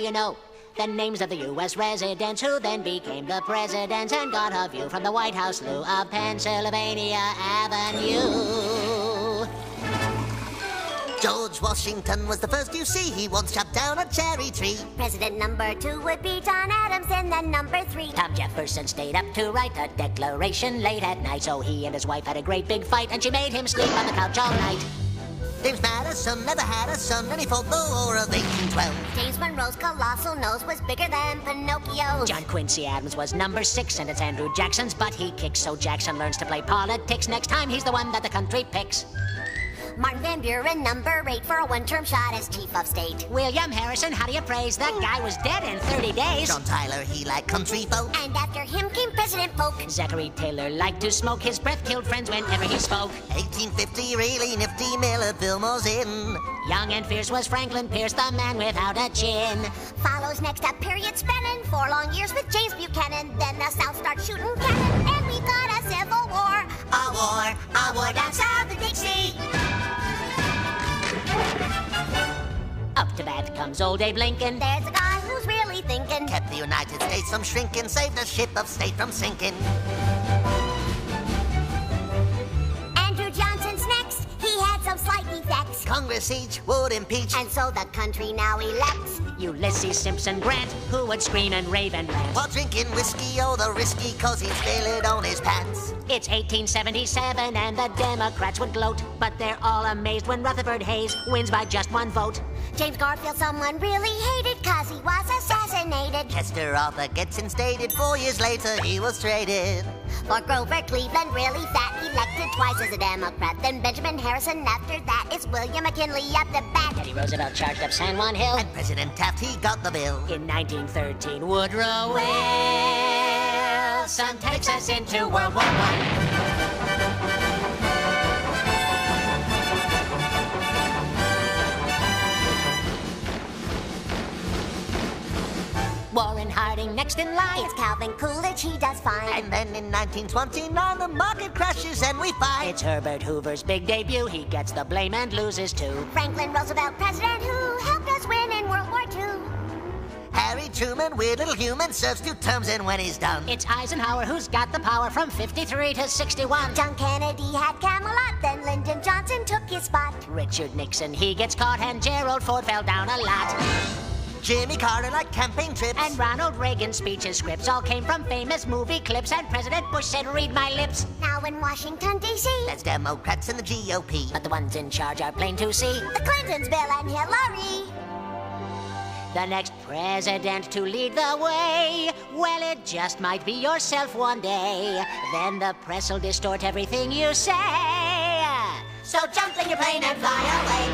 you know the names of the U.S. residents who then became the presidents and got a view from the White House loo of Pennsylvania Avenue. George Washington was the first you see. He once chopped down a cherry tree. President number 2 would be John Adams, and then number 3. Tom Jefferson stayed up to write a declaration late at night, so he and his wife had a great big fight, and she made him sleep on the couch all night. James Madison never had a son, and he fought the War of 1812. James Monroe's colossal nose was bigger than Pinocchio's. John Quincy Adams was number 6, and it's Andrew Jackson's butt he kicks, so Jackson learns to play politics. Next time he's the one that the country picks. Martin Van Buren, number 8, for a one-term shot as chief of state. William Harrison, how do you praise? That guy was dead in 30 days. John Tyler, he liked country folk. And after him came President Polk. Zachary Taylor liked to smoke. His breath killed friends whenever he spoke. 1850, really nifty, Millard Fillmore's in. Young and fierce was Franklin Pierce, the man without a chin. Follows next a period spanning 4 long years with James Buchanan. Then the South starts shooting cannon, and we've got a civil war. A war down south of Dixie. Up to bat comes old Abe Lincoln. There's a guy who's really thinking. Kept the United States from shrinking, saved a ship of state from sinking. Andrew Johnson's next. He had some slight defects. Congress each would impeach. And so the country now elects Ulysses Simpson Grant, who would scream and rave and rant. While drinking whiskey, oh, the risky, 'cause he'd spill it on his pants. It's 1877 and the Democrats would gloat, but they're all amazed when Rutherford Hayes wins by just 1 vote. James Garfield someone really hated 'cause he was assassinated. Chester Arthur gets instated. 4 years later, he was traded. For Grover Cleveland, really fat, elected twice as a Democrat. Then Benjamin Harrison, after that is William McKinley up the bat. Teddy Roosevelt charged up San Juan Hill. And President Taft, he got the bill. In 1913, Woodrow Wilson takes us into World War I. Warren Harding next in line. It's Calvin Coolidge, he does fine. And then in 1929, the market crashes and we fight. It's Herbert Hoover's big debut. He gets the blame and loses too. Franklin Roosevelt, president who helped us win in World War II. Harry Truman, weird little human, serves 2 terms and when he's done. It's Eisenhower who's got the power from 53 to 61. John Kennedy had Camelot, then Lyndon Johnson took his spot. Richard Nixon, he gets caught, and Gerald Ford fell down a lot. Jimmy Carter liked campaign trips. And Ronald Reagan's speeches, scripts all came from famous movie clips. And President Bush said, read my lips. Now in Washington, D.C., There's Democrats and the GOP. But the ones in charge are plain to see. the Clintons, Bill and Hillary. The next president to lead the way, well, it just might be yourself one day. Then the press will distort everything you say. So jump in your plane and fly away.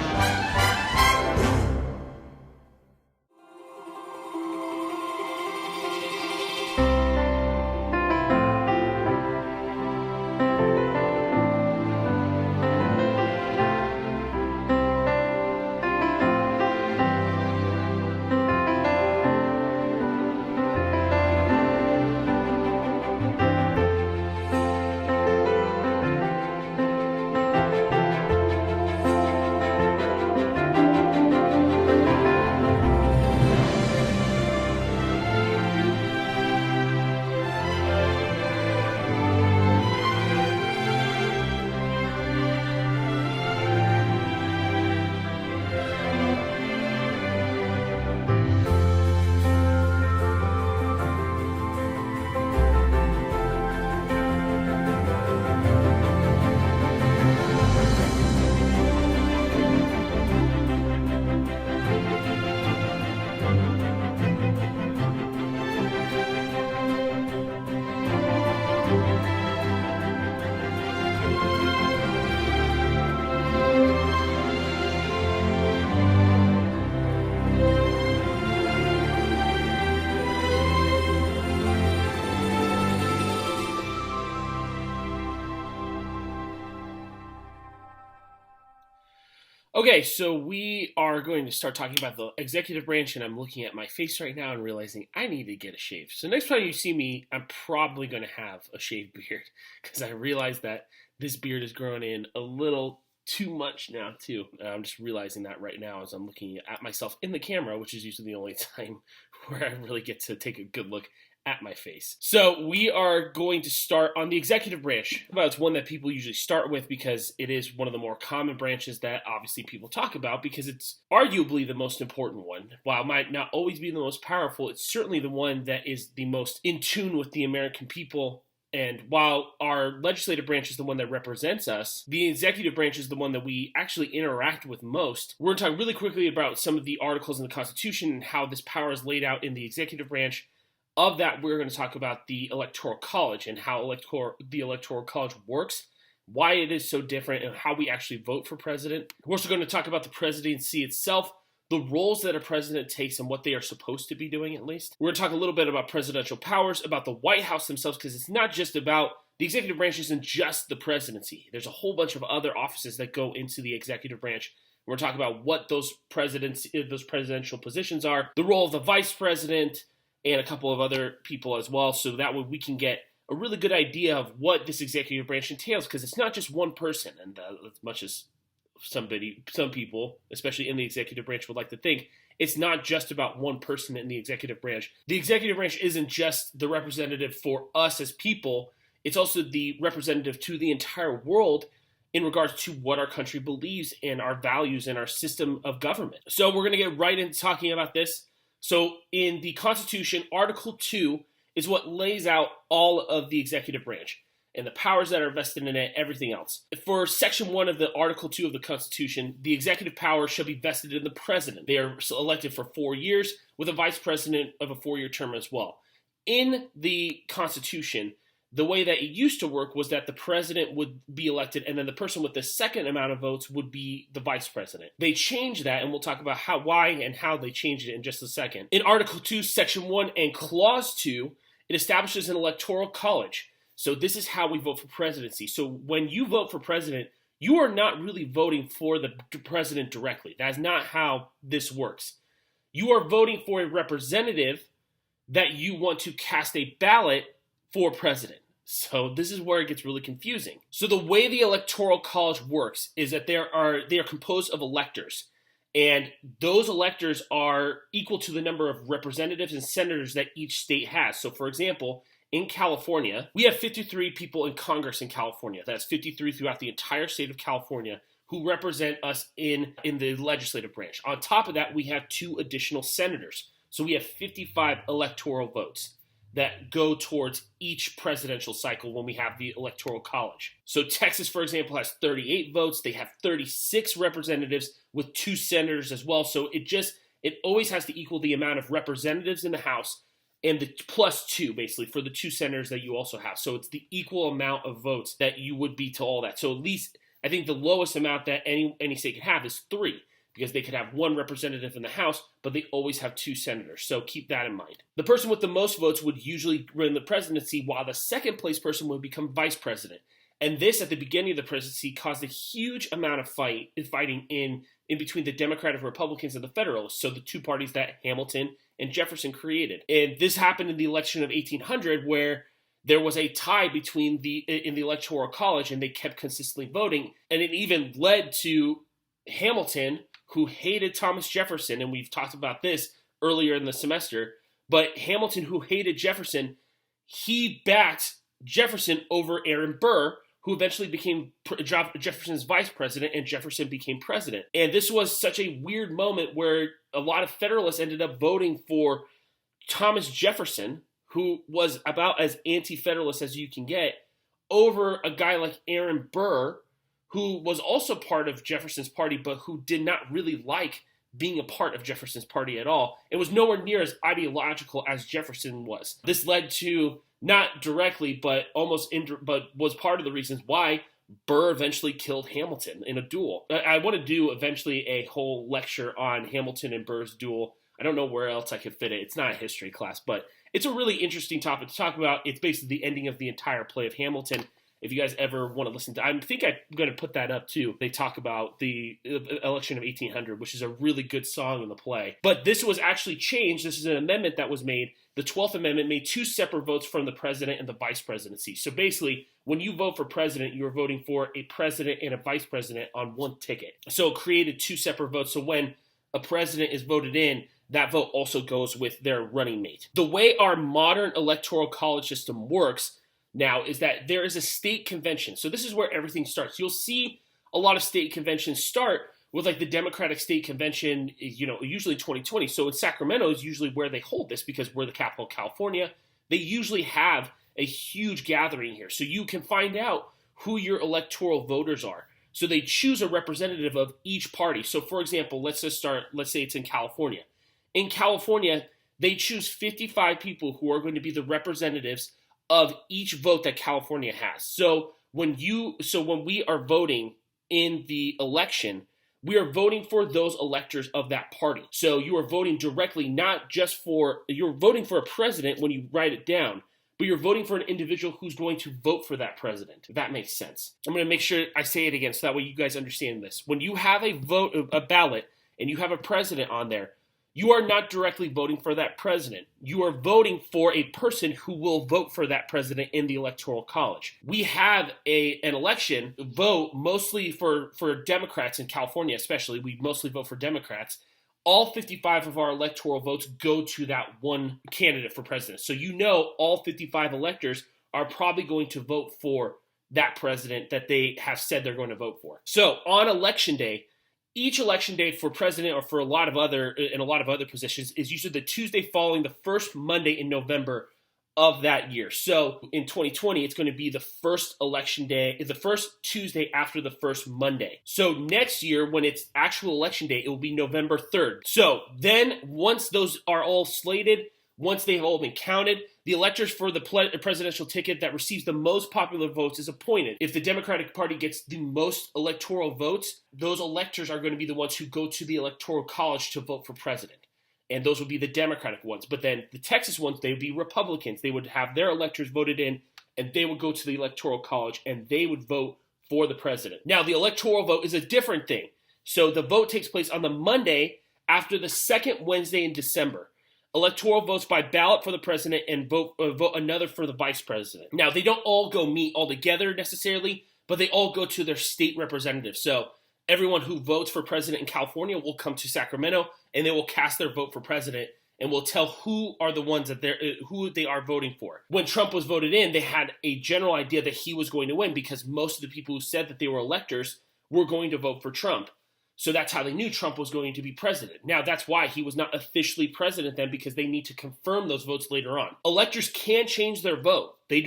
Okay, so we are going to start talking about the executive branch, and I'm looking at my face right now and realizing I need to get a shave. So next time you see me, I'm probably going to have a shaved beard because I realize that this beard is growing in a little too much now, too. I'm just realizing that right now as I'm looking at myself in the camera, which is usually the only time where I really get to take a good look at my face. So we are going to start on the executive branch. Well, it's one that people usually start with because it is one of the more common branches that obviously people talk about because it's arguably the most important one. While it might not always be the most powerful, it's certainly the one that is the most in tune with the American people. And while our legislative branch is the one that represents us, the executive branch is the one that we actually interact with most. We're going to talk really quickly about some of the articles in the Constitution and how this power is laid out in the executive branch. Of that, we're going to talk about the Electoral College and how the Electoral College works, why it is so different, and how we actually vote for president. We're also going to talk about the presidency itself, the roles that a president takes and what they are supposed to be doing, at least. We're going to talk a little bit about presidential powers, about the White House themselves, because it's not just about the executive branch isn't just the presidency. There's a whole bunch of other offices that go into the executive branch. We're talking about what those presidential positions are, the role of the vice president, and a couple of other people as well, so that way we can get a really good idea of what this executive branch entails, because it's not just one person, and as much as some people, especially in the executive branch, would like to think, it's not just about one person in the executive branch. The executive branch isn't just the representative for us as people, it's also the representative to the entire world in regards to what our country believes in our values and our system of government. So we're going to get right into talking about this. So in the Constitution, Article 2 is what lays out all of the executive branch and the powers that are vested in it, everything else. For Section 1 of the Article 2 of the Constitution, the executive power shall be vested in the president. They are elected for 4 years with a vice president of a 4-year term as well. In the Constitution, the way that it used to work was that the president would be elected and then the person with the second amount of votes would be the vice president. They changed that, and we'll talk about why and how they changed it in just a second. In Article 2, Section 1 and Clause 2, it establishes an electoral college. So this is how we vote for presidency. So when you vote for president, you are not really voting for the president directly. That is not how this works. You are voting for a representative that you want to cast a ballot for president. So this is where it gets really confusing. So the way the Electoral College works is that they are composed of electors. And those electors are equal to the number of representatives and senators that each state has. So for example, in California, we have 53 people in Congress in California. That's 53 throughout the entire state of California who represent us in the legislative branch. On top of that, we have 2 additional senators. So we have 55 electoral votes that go towards each presidential cycle when we have the Electoral College. So Texas, for example, has 38 votes. They have 36 representatives with 2 senators as well. So it always has to equal the amount of representatives in the House and the plus 2, basically, for the 2 senators that you also have. So it's the equal amount of votes that you would be to all that. So at least, I think the lowest amount that any state can have is 3. Because they could have 1 representative in the House, but they always have 2 senators. So keep that in mind. The person with the most votes would usually win the presidency, while the second place person would become vice president. And this, at the beginning of the presidency, caused a huge amount of fighting in between the Democratic Republicans and the Federalists, so the 2 parties that Hamilton and Jefferson created. And this happened in the election of 1800, where there was a tie in the Electoral College, and they kept consistently voting. And it even led to Hamilton, who hated Thomas Jefferson, and we've talked about this earlier in the semester, but Hamilton, who hated Jefferson, he backed Jefferson over Aaron Burr, who eventually became Jefferson's vice president, and Jefferson became president. And this was such a weird moment where a lot of Federalists ended up voting for Thomas Jefferson, who was about as anti-Federalist as you can get, over a guy like Aaron Burr, who was also part of Jefferson's party, but who did not really like being a part of Jefferson's party at all. It was nowhere near as ideological as Jefferson was. This led to, not directly, but but was part of the reasons why Burr eventually killed Hamilton in a duel. I want to do eventually a whole lecture on Hamilton and Burr's duel. I don't know where else I could fit it. It's not a history class, but it's a really interesting topic to talk about. It's basically the ending of the entire play of Hamilton. If you guys ever want to listen to, I think I'm going to put that up too. They talk about the election of 1800, which is a really good song in the play. But this was actually changed. This is an amendment that was made. The 12th Amendment made 2 separate votes from the president and the vice presidency. So basically, when you vote for president, you're voting for a president and a vice president on one ticket. So it created 2 separate votes. So when a president is voted in, that vote also goes with their running mate. The way our modern electoral college system works now is that there is a state convention. So this is where everything starts. You'll see a lot of state conventions start with like the Democratic State Convention, usually 2020. So in Sacramento is usually where they hold this because we're the capital of California. They usually have a huge gathering here. So you can find out who your electoral voters are. So they choose a representative of each party. So for example, let's say it's in California. In California, they choose 55 people who are going to be the representatives of each vote that California has. So when we are voting in the election, we are voting for those electors of that party. So you are voting directly, you're voting for a president when you write it down, but you're voting for an individual who's going to vote for that president, if that makes sense. I'm going to make sure I say it again so that way you guys understand this. When you have a ballot, and you have a president on there, you are not directly voting for that president. You are voting for a person who will vote for that president in the Electoral College. We have an election vote mostly for Democrats in California, especially. We mostly vote for Democrats. All 55 of our electoral votes go to that one candidate for president. So all 55 electors are probably going to vote for that president that they have said they're going to vote for. So on election day, each election day for president or for a lot of other positions is usually the Tuesday following the first Monday in November of that year. So in 2020, it's going to be the first election day, the first Tuesday after the first Monday. So next year, when it's actual election day, it will be November 3rd. So then once those are all slated, once they have all been counted, the electors for the presidential ticket that receives the most popular votes is appointed. If the Democratic Party gets the most electoral votes, those electors are going to be the ones who go to the Electoral College to vote for president. And those would be the Democratic ones. But then the Texas ones, they would be Republicans. They would have their electors voted in, and they would go to the Electoral College, and they would vote for the president. Now, the electoral vote is a different thing. So the vote takes place on the Monday after the second Wednesday in December. Electoral votes by ballot for the president and vote another for the vice president. Now, they don't all go meet all together necessarily, but they all go to their state representatives. So everyone who votes for president in California will come to Sacramento, and they will cast their vote for president, and will tell who are the ones who they are voting for. When Trump was voted in, they had a general idea that he was going to win because most of the people who said that they were electors were going to vote for Trump. So that's how they knew Trump was going to be president. Now, that's why he was not officially president then, because they need to confirm those votes later on. Electors can change their vote. They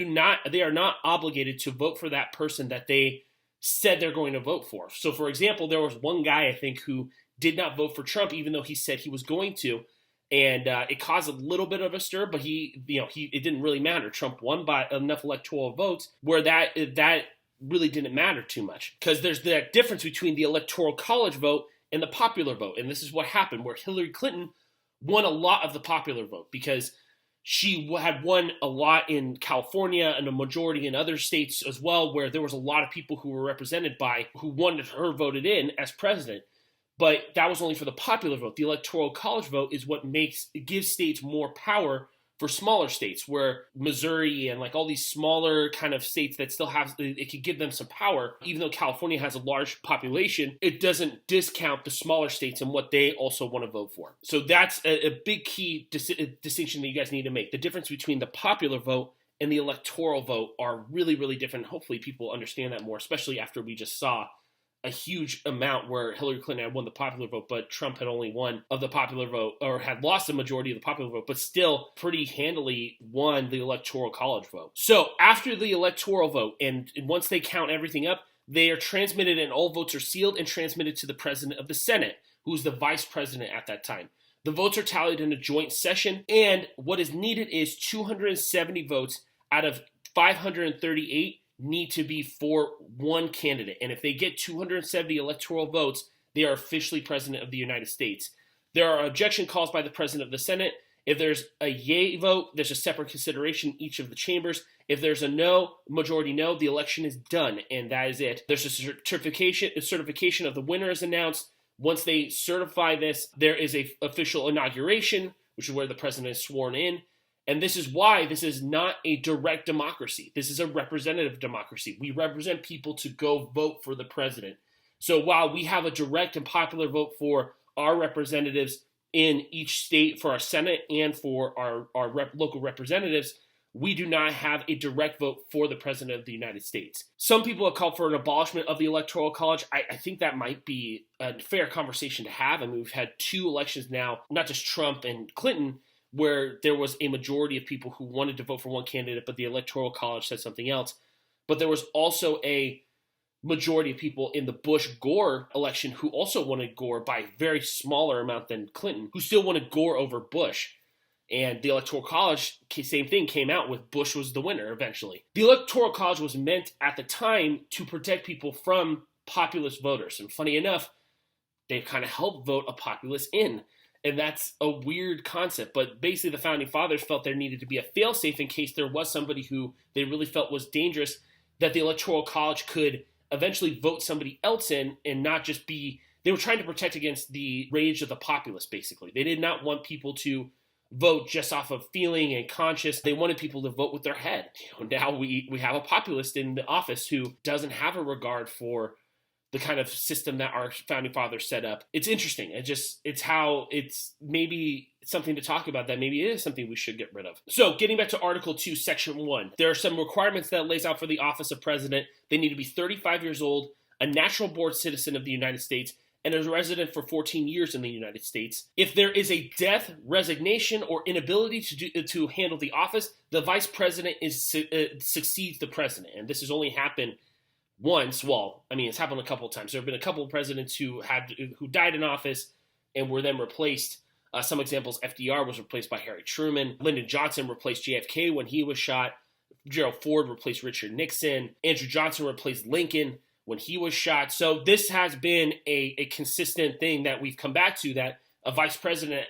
are not obligated to vote for that person that they said they're going to vote for. So, for example, there was one guy, I think, who did not vote for Trump, even though he said he was going to. And it caused a little bit of a stir, but it didn't really matter. Trump won by enough electoral votes where that really didn't matter too much, because there's that difference between the Electoral College vote and the popular vote. And this is what happened, where Hillary Clinton won a lot of the popular vote because she had won a lot in California and a majority in other states as well, where there was a lot of people who were represented by who wanted her voted in as president. But that was only for the popular vote. The Electoral College vote is what gives states more power for smaller states, where Missouri and like all these smaller kind of states that still have, it could give them some power. Even though California has a large population, it doesn't discount the smaller states and what they also want to vote for. So that's a big key distinction that you guys need to make. The difference between the popular vote and the electoral vote are really, really different. Hopefully people understand that more, especially after we just saw a huge amount where Hillary Clinton had won the popular vote, but Trump had only won of the popular vote, or had lost the majority of the popular vote, but still pretty handily won the Electoral College vote. So after the electoral vote, and once they count everything up, they are transmitted, and all votes are sealed and transmitted to the president of the Senate, who's the vice president at that time. The votes are tallied in a joint session, and what is needed is 270 votes out of 538 need to be for one candidate. And if they get 270 electoral votes, they are officially president of the United States. There are objection calls by the president of the Senate, If there's a yay vote, there's a separate consideration in each of the chambers. If there's a no, majority no, the election is done, and that is it. There's a certification of the winner is announced. Once they certify this, there is a official inauguration, which is where the president is sworn in. And this is why this is not a direct democracy. This is a representative democracy. We represent people to go vote for the president. So while we have a direct and popular vote for our representatives in each state, for our Senate and for our local representatives, we do not have a direct vote for the president of the United States. Some people have called for an abolishment of the Electoral College. I think that might be a fair conversation to have. I mean, we've had 2 elections now, not just Trump and Clinton, where there was a majority of people who wanted to vote for one candidate, but the Electoral College said something else. But there was also a majority of people in the Bush-Gore election who also wanted Gore by a very smaller amount than Clinton, who still wanted Gore over Bush. And the Electoral College, same thing, came out with Bush was the winner eventually. The Electoral College was meant at the time to protect people from populist voters. And funny enough, they kind of helped vote a populist in. And that's a weird concept. But basically the Founding Fathers felt there needed to be a fail-safe in case there was somebody who they really felt was dangerous, that the Electoral College could eventually vote somebody else in and not just be... They were trying to protect against the rage of the populace, basically. They did not want people to vote just off of feeling and conscience. They wanted people to vote with their head. Now we have a populist in the office who doesn't have a regard for the kind of system that our founding fathers set up. It's interesting. It's maybe something to talk about, that maybe it is something we should get rid of. So getting back to Article 2, Section 1, there are some requirements that it lays out for the office of president. They need to be 35 years old, a natural born citizen of the United States, and a resident for 14 years in the United States. If there is a death, resignation, or inability to handle the office, the vice president succeeds the president. And this has only happened once. Well, I mean, it's happened a couple of times. There have been a couple of presidents who died in office and were then replaced. Some examples: FDR was replaced by Harry Truman. Lyndon Johnson replaced JFK when he was shot. Gerald Ford replaced Richard Nixon. Andrew Johnson replaced Lincoln when he was shot. So this has been a consistent thing that we've come back to, that a vice president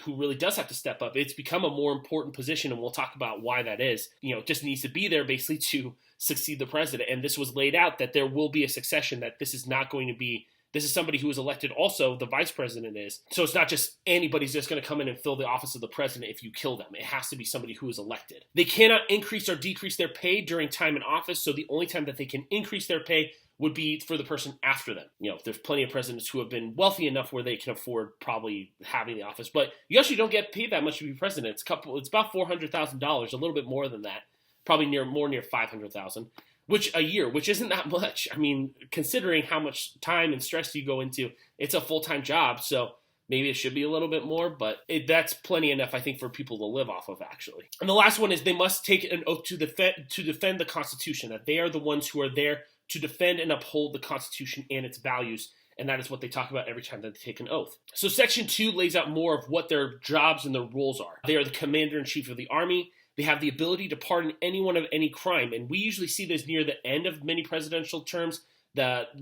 who really does have to step up. It's become a more important position, and we'll talk about why that is. It just needs to be there basically to succeed the president. And this was laid out that there will be a succession, that this is not going to be, this is somebody who is elected also, the vice president is. So it's not just anybody's just going to come in and fill the office of the president if you kill them. It has to be somebody who is elected. They cannot increase or decrease their pay during time in office, so the only time that they can increase their pay would be for the person after them. There's plenty of presidents who have been wealthy enough where they can afford probably having the office, but you actually don't get paid that much to be president. It's about $400,000, a little bit more than that, probably near $500,000. Which a year, which isn't that much. I mean, considering how much time and stress you go into, it's a full-time job, so maybe it should be a little bit more, but that's plenty enough, I think, for people to live off of, actually. And the last one is they must take an oath to defend the Constitution, that they are the ones who are there to defend and uphold the Constitution and its values, and that is what they talk about every time that they take an oath. So Section 2 lays out more of what their jobs and their roles are. They are the commander-in-chief of the Army. They have the ability to pardon anyone of any crime, and we usually see this near the end of many presidential terms,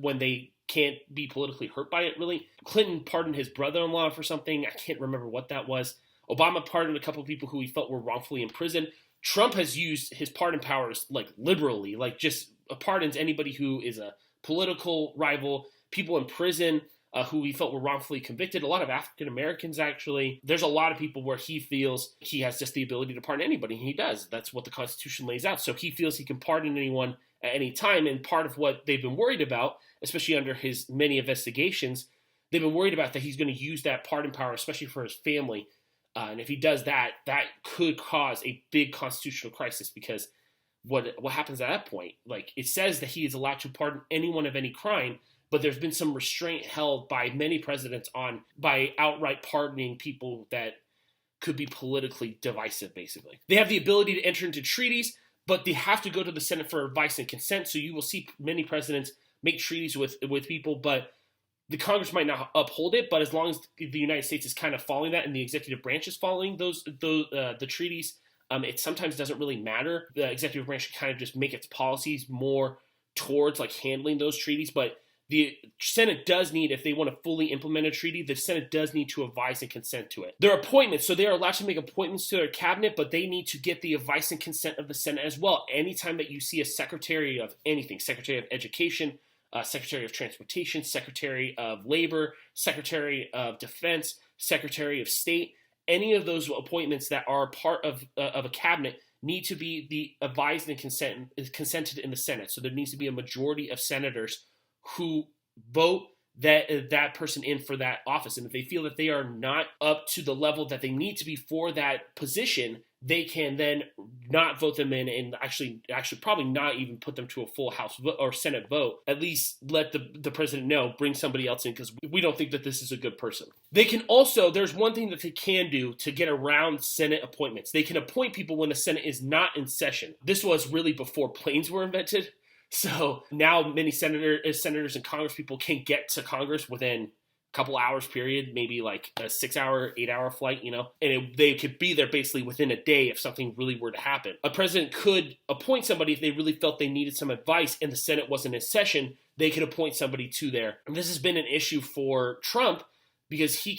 when they can't be politically hurt by it, really. Clinton pardoned his brother-in-law for something. I can't remember what that was. Obama pardoned a couple of people who he felt were wrongfully imprisoned. Trump has used his pardon powers, liberally, just pardons anybody who is a political rival, people in prison who he felt were wrongfully convicted. A lot of African Americans, actually. There's a lot of people where he feels he has just the ability to pardon anybody, and he does. That's what the Constitution lays out. So he feels he can pardon anyone at any time, and part of what they've been worried about, especially under his many investigations, they've been worried about that he's going to use that pardon power, especially for his family. And if he does that, that could cause a big constitutional crisis, because what happens at that point? It says that he is allowed to pardon anyone of any crime, but there's been some restraint held by many presidents by outright pardoning people that could be politically divisive, basically. They have the ability to enter into treaties, but they have to go to the Senate for advice and consent. So you will see many presidents make treaties with people, but the Congress might not uphold it. But as long as the United States is kind of following that, and the executive branch is following the treaties, it sometimes doesn't really matter. The executive branch can kind of just make its policies more towards handling those treaties, but the Senate does need, if they want to fully implement a treaty, the Senate does need to advise and consent to it. Their appointments, so they are allowed to make appointments to their cabinet, but they need to get the advice and consent of the Senate as well. Anytime that you see a secretary of anything, secretary of education, secretary of transportation, secretary of labor, secretary of defense, secretary of state, any of those appointments that are part of a cabinet need to be advised and consented in the Senate. So there needs to be a majority of senators who vote that person in for that office. And if they feel that they are not up to the level that they need to be for that position, they can then not vote them in and actually probably not even put them to a full House vote or Senate vote. At least let the president know, bring somebody else in because we don't think that this is a good person. They can also, there's one thing that they can do to get around Senate appointments. They can appoint people when the Senate is not in session. This was really before planes were invented. So now many senators and Congress people can get to Congress within a couple hours period, maybe like a 6-hour, 8-hour flight, and they could be there basically within a day if something really were to happen. A president could appoint somebody if they really felt they needed some advice and the Senate wasn't in session, they could appoint somebody to there. And this has been an issue for Trump because he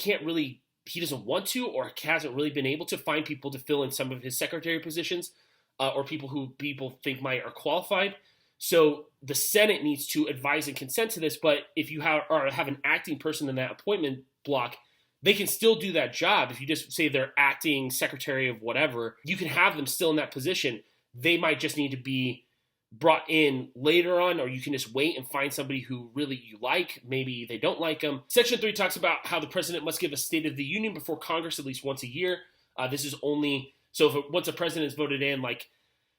doesn't want to or hasn't really been able to find people to fill in some of his secretary positions or people who people think are qualified. So the Senate needs to advise and consent to this, but if you have an acting person in that appointment block, they can still do that job. If you just say they're acting secretary of whatever, you can have them still in that position. They might just need to be brought in later on, or you can just wait and find somebody who really you like. Maybe they don't like them. Section 3 talks about how the president must give a State of the Union before Congress at least once a year. This is only, so once a president is voted in, like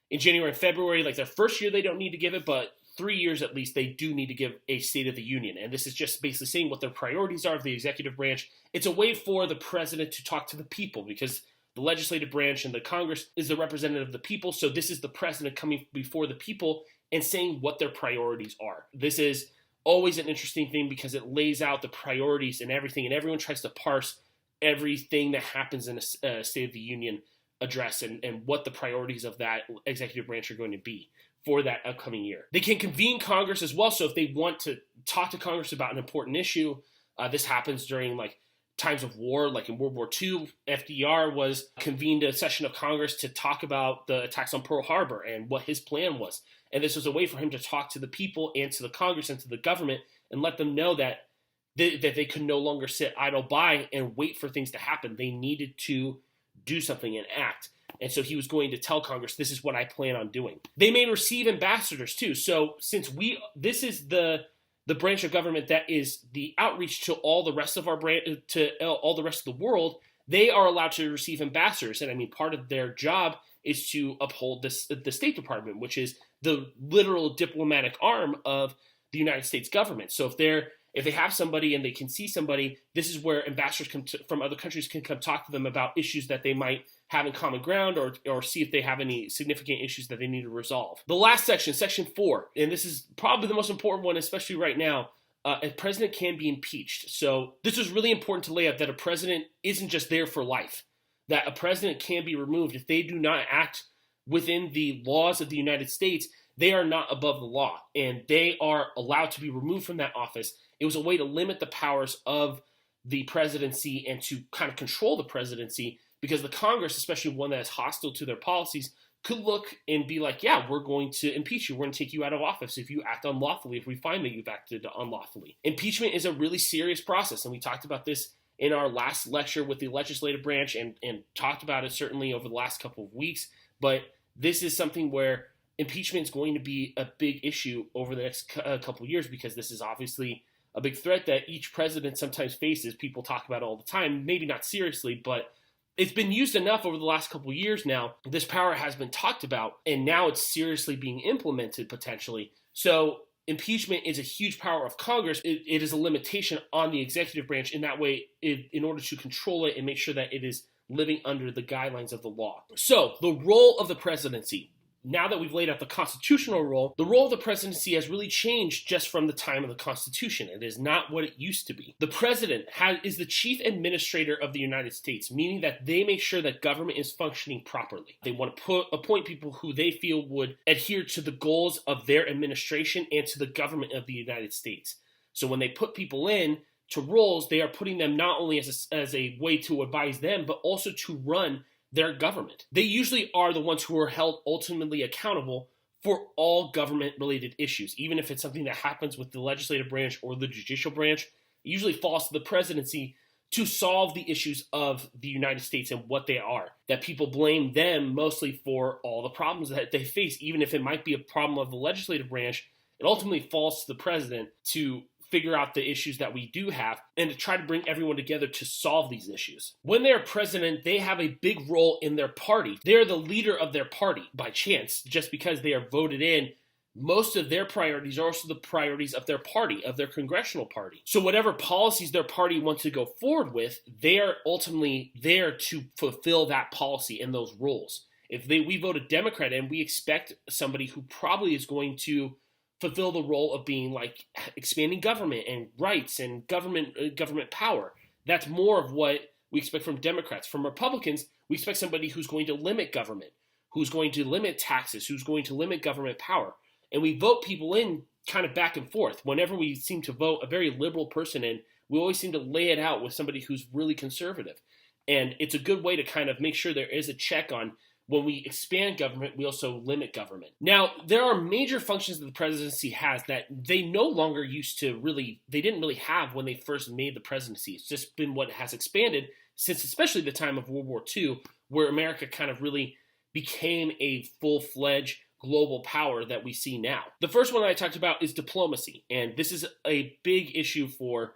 in January and February, like their first year, they don't need to give it, but 3 years at least, they do need to give a State of the Union. And this is just basically saying what their priorities are of the executive branch. It's a way for the president to talk to the people because the legislative branch and the Congress is the representative of the people. So this is the president coming before the people and saying what their priorities are. This is always an interesting thing because it lays out the priorities and everything, and everyone tries to parse everything that happens in a State of the Union address and what the priorities of that executive branch are going to be for that upcoming year. They can convene Congress as well. So if they want to talk to Congress about an important issue, this happens during like times of war, like in World War II, FDR was convened a session of Congress to talk about the attacks on Pearl Harbor and what his plan was. And this was a way for him to talk to the people and to the Congress and to the government and let them know that they could no longer sit idle by and wait for things to happen. They needed to do something and act. And so he was going to tell Congress, this is what I plan on doing. They may receive ambassadors too. So since this is the branch of government that is the outreach to all the rest of all the rest of the world, they are allowed to receive ambassadors. And I mean, part of their job is to uphold the State Department, which is the literal diplomatic arm of the United States government. So if they have somebody and they can see somebody, this is where ambassadors from other countries can come talk to them about issues that they might have in common ground or see if they have any significant issues that they need to resolve. The last section, section 4, and this is probably the most important one, especially right now, a president can be impeached. So this is really important to lay out that a president isn't just there for life, that a president can be removed if they do not act within the laws of the United States. They are not above the law, and they are allowed to be removed from that office. It was a way to limit the powers of the presidency and to kind of control the presidency because the Congress, especially one that is hostile to their policies, could look and be like, yeah, we're going to impeach you. We're going to take you out of office if you act unlawfully, if we find that you've acted unlawfully. Impeachment is a really serious process, and we talked about this in our last lecture with the legislative branch and talked about it certainly over the last couple of weeks. But this is something where impeachment is going to be a big issue over the next couple of years because this is obviously a big threat that each president sometimes faces. People talk about it all the time, maybe not seriously, but it's been used enough over the last couple of years now. This power has been talked about, and now it's seriously being implemented potentially. So impeachment is a huge power of Congress. It is a limitation on the executive branch in that way, in order to control it and make sure that it is living under the guidelines of the law. So the role of the presidency. Now that we've laid out the constitutional role, the role of the presidency has really changed just from the time of the Constitution. It is not what it used to be. The president is the chief administrator of the United States, meaning that they make sure that government is functioning properly. They want to appoint people who they feel would adhere to the goals of their administration and to the government of the United States. So when they put people in to roles, they are putting them not only as a way to advise them, but also to run their government. They usually are the ones who are held ultimately accountable for all government-related issues. Even if it's something that happens with the legislative branch or the judicial branch, it usually falls to the presidency to solve the issues of the United States and what they are. That people blame them mostly for all the problems that they face, even if it might be a problem of the legislative branch. It ultimately falls to the president to figure out the issues that we do have and to try to bring everyone together to solve these issues. When they're president, they have a big role in their party. They're the leader of their party by chance, just because they are voted in. Most of their priorities are also the priorities of their party, of their congressional party. So whatever policies their party wants to go forward with, they are ultimately there to fulfill that policy and those rules. If we vote a Democrat in, we expect somebody who probably is going to fulfill the role of being like expanding government and rights and government power. That's more of what we expect from Democrats. From Republicans, we expect somebody who's going to limit government, who's going to limit taxes, who's going to limit government power. And we vote people in kind of back and forth. Whenever we seem to vote a very liberal person in, we always seem to lay it out with somebody who's really conservative. And it's a good way to kind of make sure there is a check on when we expand government, we also limit government. Now, there are major functions that the presidency has that they no longer they didn't really have when they first made the presidency. It's just been what has expanded since especially the time of World War II, where America kind of really became a full-fledged global power that we see now. The first one that I talked about is diplomacy, and this is a big issue for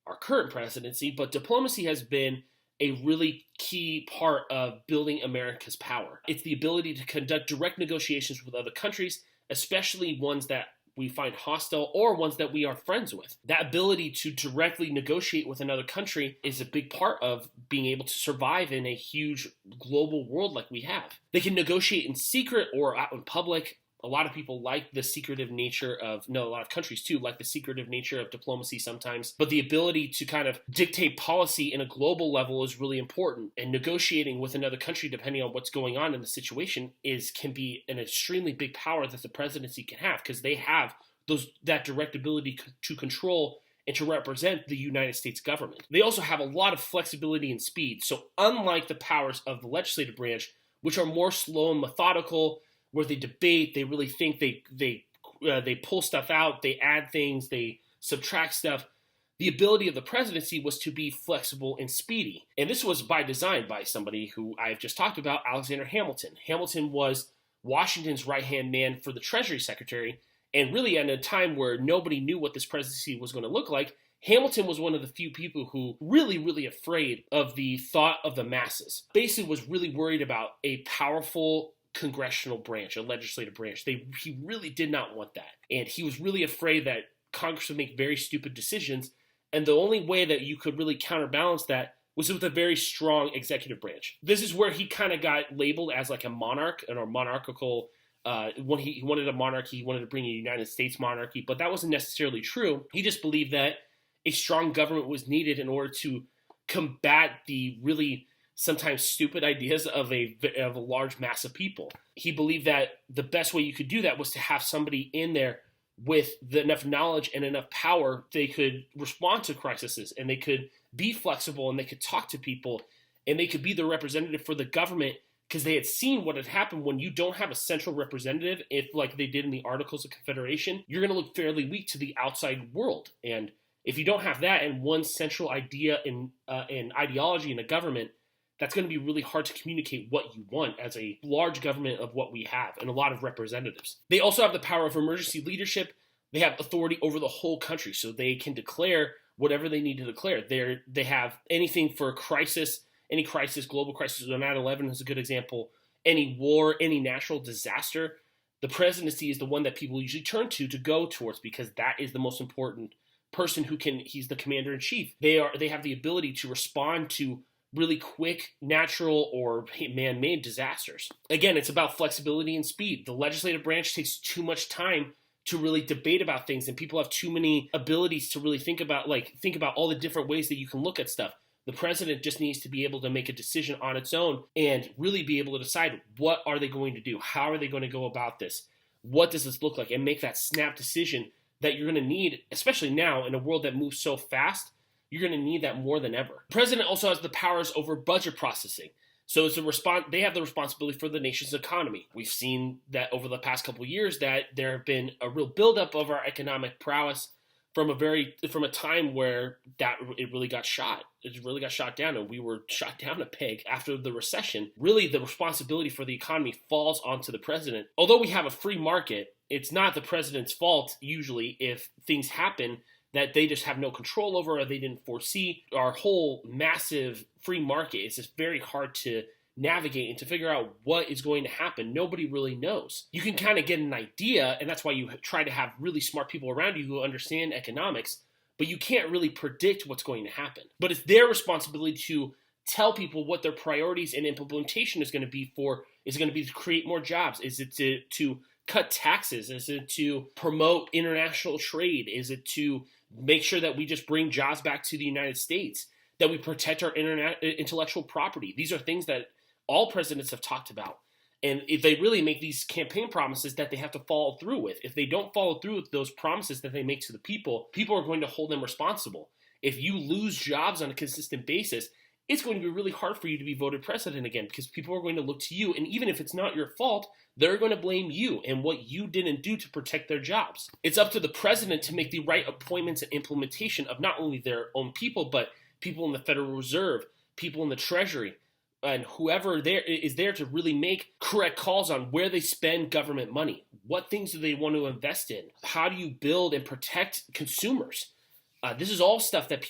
our current presidency, but diplomacy has been a really key part of building America's power. It's the ability to conduct direct negotiations with other countries, especially ones that we find hostile or ones that we are friends with. That ability to directly negotiate with another country is a big part of being able to survive in a huge global world like we have. They can negotiate in secret or out in public. A lot of people like the secretive nature a lot of countries too like the secretive nature of diplomacy sometimes, but the ability to kind of dictate policy in a global level is really important, and negotiating with another country depending on what's going on in the situation can be an extremely big power that the presidency can have, because they have that direct ability to control and to represent the United States government. They also have a lot of flexibility and speed, so unlike the powers of the legislative branch, which are more slow and methodical, where they debate, they really think, they pull stuff out, they add things, they subtract stuff. The ability of the presidency was to be flexible and speedy. And this was by design by somebody who I've just talked about, Alexander Hamilton. Hamilton was Washington's right-hand man for the Treasury Secretary, and really at a time where nobody knew what this presidency was going to look like, Hamilton was one of the few people who really afraid of the thought of the masses. Basically was really worried about a powerful congressional branch, a legislative branch. He really did not want that. And he was really afraid that Congress would make very stupid decisions. And the only way that you could really counterbalance that was with a very strong executive branch. This is where he kind of got labeled as like a monarch or monarchical. When he wanted a monarchy, he wanted to bring a United States monarchy, but that wasn't necessarily true. He just believed that a strong government was needed in order to combat the really sometimes stupid ideas of a large mass of people. He believed that the best way you could do that was to have somebody in there with enough knowledge and enough power they could respond to crises, and they could be flexible, and they could talk to people, and they could be the representative for the government, because they had seen what had happened when you don't have a central representative. If, like they did in the Articles of Confederation, you're going to look fairly weak to the outside world. And if you don't have that and one central idea and ideology in a government, that's going to be really hard to communicate what you want as a large government of what we have and a lot of representatives. They also have the power of emergency leadership. They have authority over the whole country, so they can declare whatever they need to declare. They have anything for a crisis, any crisis, global crisis. 9/11 is a good example. Any war, any natural disaster, the presidency is the one that people usually turn to go towards, because that is the most important person he's the commander in chief. They have the ability to respond to really quick, natural, or man-made disasters. Again, it's about flexibility and speed. The legislative branch takes too much time to really debate about things, and people have too many abilities to really think about all the different ways that you can look at stuff. The president just needs to be able to make a decision on its own and really be able to decide what are they going to do, how are they going to go about this, what does this look like, and make that snap decision that you're going to need, especially now in a world that moves so fast. You're going to need that more than ever. The president also has the powers over budget processing. So they have the responsibility for the nation's economy. We've seen that over the past couple of years that there have been a real buildup of our economic prowess from a time where it really got shot. It really got shot down, and we were shot down a peg after the recession. Really, the responsibility for the economy falls onto the president. Although we have a free market, it's not the president's fault usually if things happen that they just have no control over or they didn't foresee. Our whole massive free market is just very hard to navigate and to figure out what is going to happen. Nobody really knows. You can kind of get an idea, and that's why you try to have really smart people around you who understand economics, but you can't really predict what's going to happen. But it's their responsibility to tell people what their priorities and implementation is going to be for. Is it going to be to create more jobs? Is it to cut taxes? Is it to promote international trade? Is it to make sure that we just bring jobs back to the United States, that we protect our intellectual property? These are things that all presidents have talked about. And if they really make these campaign promises that they have to follow through with, if they don't follow through with those promises that they make to the people are going to hold them responsible. If you lose jobs on a consistent basis, it's going to be really hard for you to be voted president again because people are going to look to you. And even if it's not your fault, they're going to blame you and what you didn't do to protect their jobs. It's up to the president to make the right appointments and implementation of not only their own people, but people in the Federal Reserve, people in the Treasury, and whoever there is there to really make correct calls on where they spend government money. What things do they want to invest in? How do you build and protect consumers? This is all stuff that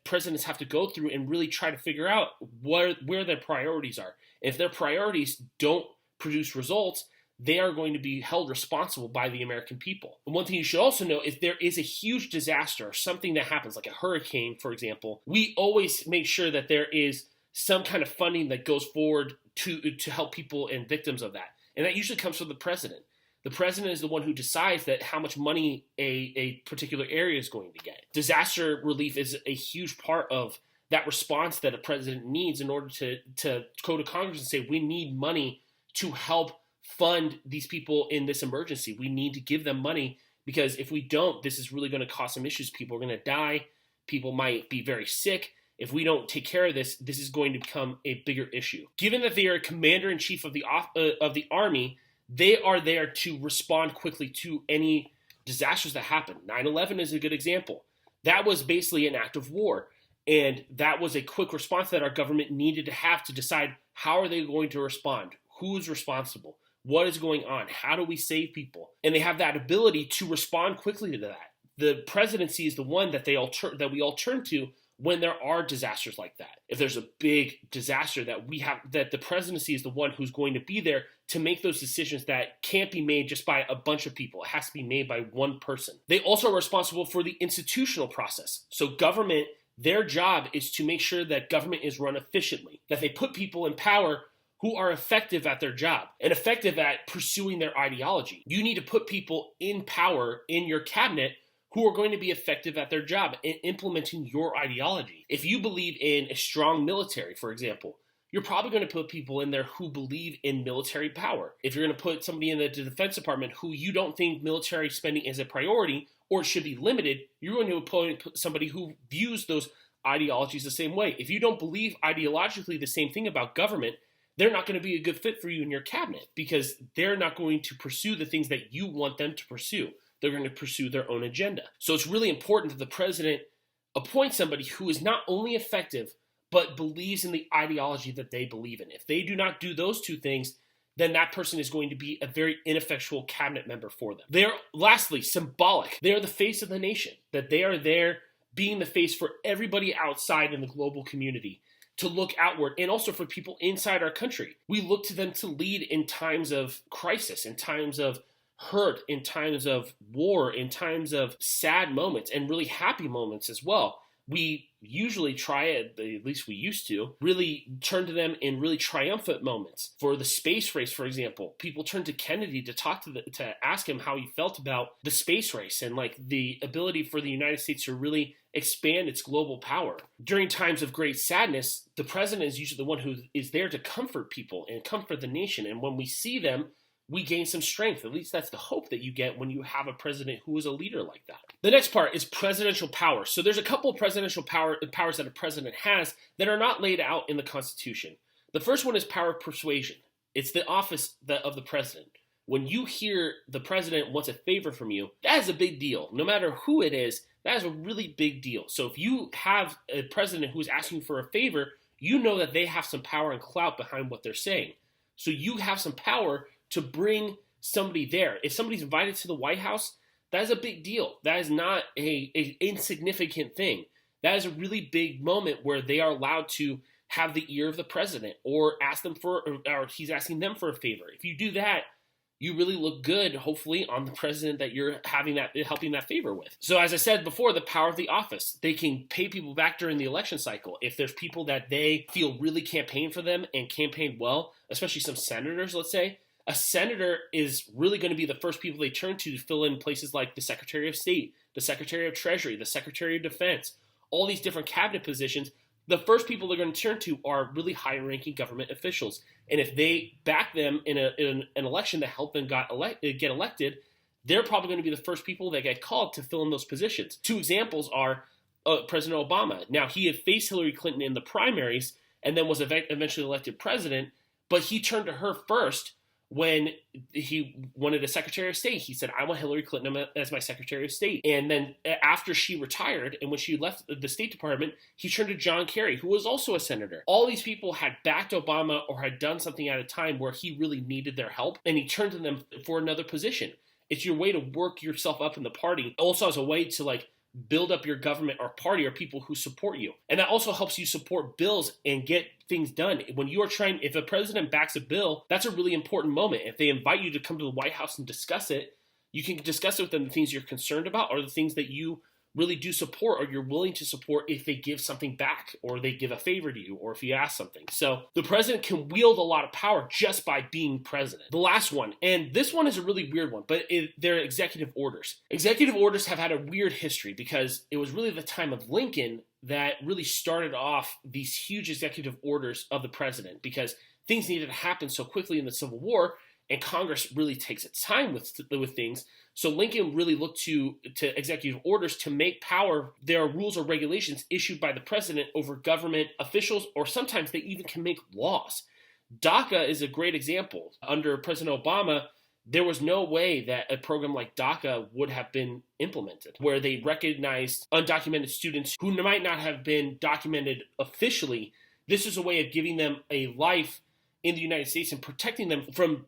presidents have to go through and really try to figure out where their priorities are. If their priorities don't produce results, they are going to be held responsible by the American people. And one thing you should also know is there is a huge disaster or something that happens, like a hurricane, for example. We always make sure that there is some kind of funding that goes forward to help people and victims of that. And that usually comes from the president. The president is the one who decides that how much money a particular area is going to get. Disaster relief is a huge part of that response that a president needs in order to go to Congress and say, we need money to help fund these people in this emergency. We need to give them money because if we don't, this is really going to cause some issues. People are going to die. People might be very sick. If we don't take care of this, this is going to become a bigger issue. Given that they are commander-in-chief of the Army, they are there to respond quickly to any disasters that happen. 9/11 is a good example. That was basically an act of war. And that was a quick response that our government needed to have to decide how are they going to respond? Who is responsible? What is going on? How do we save people? And they have that ability to respond quickly to that. The presidency is the one that we all turn to when there are disasters like that. If there's a big disaster that the presidency is the one who's going to be there to make those decisions that can't be made just by a bunch of people. It has to be made by one person. They also are responsible for the institutional process. So government, their job is to make sure that government is run efficiently, that they put people in power who are effective at their job and effective at pursuing their ideology. You need to put people in power in your cabinet who are going to be effective at their job in implementing your ideology. If you believe in a strong military, for example, you're probably going to put people in there who believe in military power. If you're going to put somebody in the Defense Department who you don't think military spending is a priority or should be limited, you're going to appoint somebody who views those ideologies the same way. If you don't believe ideologically the same thing about government, they're not going to be a good fit for you in your cabinet because they're not going to pursue the things that you want them to pursue. They're going to pursue their own agenda. So it's really important that the president appoint somebody who is not only effective, but believes in the ideology that they believe in. If they do not do those two things, then that person is going to be a very ineffectual cabinet member for them. They're, lastly, symbolic. They are the face of the nation, that they are there being the face for everybody outside in the global community to look outward, and also for people inside our country. We look to them to lead in times of crisis, in times of hurt, in times of war, in times of sad moments, and really happy moments as well. We usually try, at least we used to, really turn to them in really triumphant moments. For the space race, for example, people turned to Kennedy to ask him how he felt about the space race and like the ability for the United States to really expand its global power. During times of great sadness, the president is usually the one who is there to comfort people and comfort the nation. And when we see them we gain some strength. At least that's the hope that you get when you have a president who is a leader like that. The next part is presidential power. So there's a couple of presidential powers that a president has that are not laid out in the Constitution. The first one is power of persuasion. It's the office of the president. When you hear the president wants a favor from you, that is a big deal. No matter who it is, that is a really big deal. So if you have a president who is asking for a favor, you know that they have some power and clout behind what they're saying. So you have some power to bring somebody there. If somebody's invited to the White House, that is a big deal. That is not a insignificant thing. That is a really big moment where they are allowed to have the ear of the president or ask them or he's asking them for a favor. If you do that, you really look good, hopefully, on the president that you're helping that favor with. So as I said before, the power of the office. They can pay people back during the election cycle. If there's people that they feel really campaign for them and campaign well, especially some senators, let's say, a senator is really going to be the first people they turn to fill in places like the Secretary of State, the Secretary of Treasury, the Secretary of Defense, all these different cabinet positions. The first people they're going to turn to are really high-ranking government officials. And if they back them in an election that helped them get elected, they're probably going to be the first people that get called to fill in those positions. Two examples are President Obama. Now, he had faced Hillary Clinton in the primaries and then was eventually elected president, but he turned to her first when he wanted a Secretary of State. He said, I want Hillary Clinton as my Secretary of State. And then after she retired and when she left the State Department, he turned to John Kerry, who was also a senator. All these people had backed Obama or had done something at a time where he really needed their help, and he turned to them for another position. It's your way to work yourself up in the party. Also as a way to build up your government or party or people who support you. And that also helps you support bills and get things done. When you are if a president backs a bill, that's a really important moment. If they invite you to come to the White House and discuss it, you can discuss it with them, the things you're concerned about or the things that you really do support or you're willing to support if they give something back or they give a favor to you or if you ask something. So the president can wield a lot of power just by being president. The last one, and this one is a really weird one, but they're executive orders. Executive orders have had a weird history because it was really the time of Lincoln that really started off these huge executive orders of the president because things needed to happen so quickly in the Civil War and Congress really takes its time with things. So Lincoln really looked to executive orders to make power. There are rules or regulations issued by the president over government officials, or sometimes they even can make laws. DACA is a great example. Under President Obama, there was no way that a program like DACA would have been implemented, where they recognized undocumented students who might not have been documented officially. This is a way of giving them a life in the United States and protecting them from